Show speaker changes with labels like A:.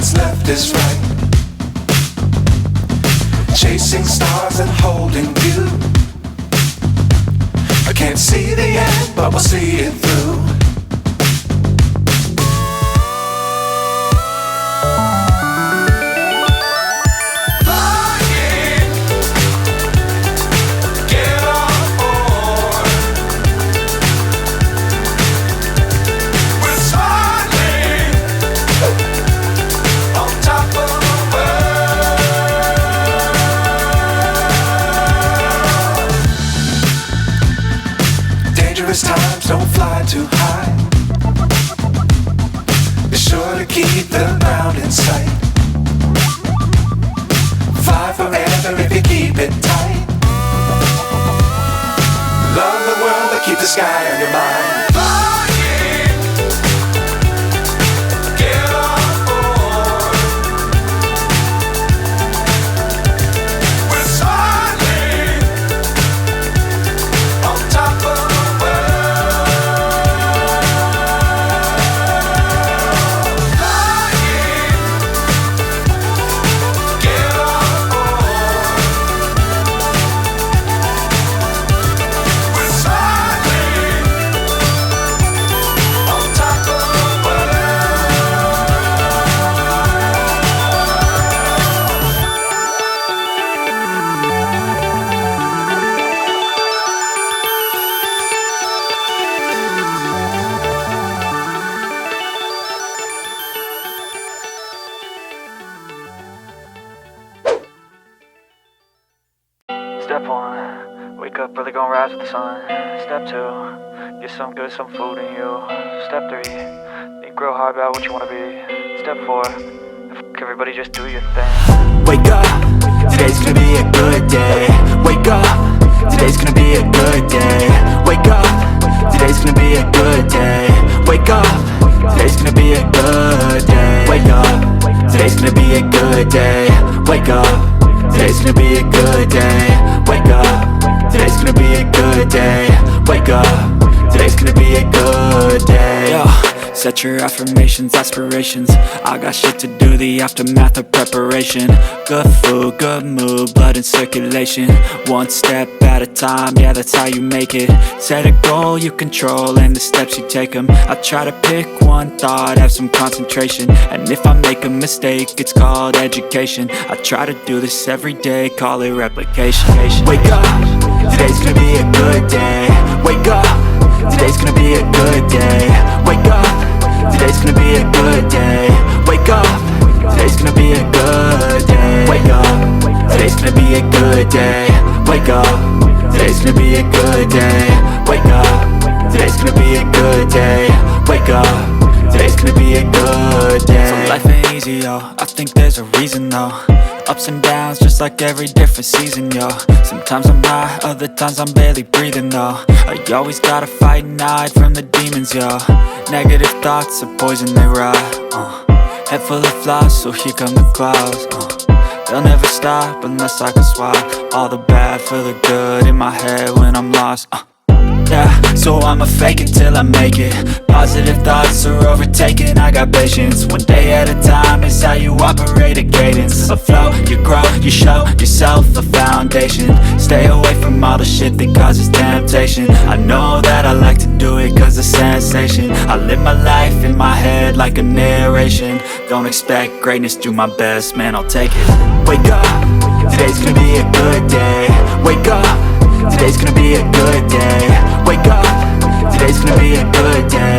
A: what's left is right. Chasing stars and holding you. I can't see the end, but we'll see it through. Times don't fly too high. Be sure to keep the ground in sight. Fly forever if you keep it tight. Love the world but keep the sky on your mind.
B: Step 1, wake up early, gonna rise with the sun. Step 2, get some good, some food in you. Step 3, think real hard about what you wanna be. Step 4, everybody just do your thing.
C: Wake up, today's gonna be a good day. Wake up, today's gonna be a good day. Wake up, today's gonna be a good day. Wake up, today's gonna be a good day. Wake up, today's gonna be a good day. Wake up, today's gonna be a good day. Wake up, today's gonna be a good day. Wake up, today's gonna be a good day. Yo, set your affirmations, aspirations. I got shit to do, the aftermath of preparation. Good food, good mood, blood in circulation. One step at a time, yeah, that's how you make it. Set a goal you control and the steps you take them. I try to pick one thought, have some concentration. And if I make a mistake, it's called education. I try to do this every day, call it replication. Wake up, today's gonna be a good day. Wake up, today's gonna be a good day. Wake up, today's gonna be a good day. Wake up, today's gonna be a good day. Wake up, today's gonna be a good day. Wake up, today's gonna be a good day. Wake up, today's gonna be a good day. Wake up, today's gonna be a good day. So life ain't easy, yo, I think there's a reason though. Ups and downs, just like every different season, yo. Sometimes I'm high, other times I'm barely breathing, though. I always gotta fight and hide from the demons, yo. Negative thoughts are poison, they rot. Head full of flies, so here come the clouds. They'll never stop unless I can swap all the bad for the good in my head when I'm lost. Yeah, so I'ma fake it till I make it. Positive thoughts are overtaken, I got patience. One day at a time is how you operate a cadence. A flow, you grow, you show yourself a foundation. Stay away from all the shit that causes temptation. I know that I like to do it cause it's sensation. I live my life in my head like a narration. Don't expect greatness, do my best, man, I'll take it. Wake up, today's gonna be a good day. Wake up, today's gonna be a good day. Wake up, today's gonna be a good day.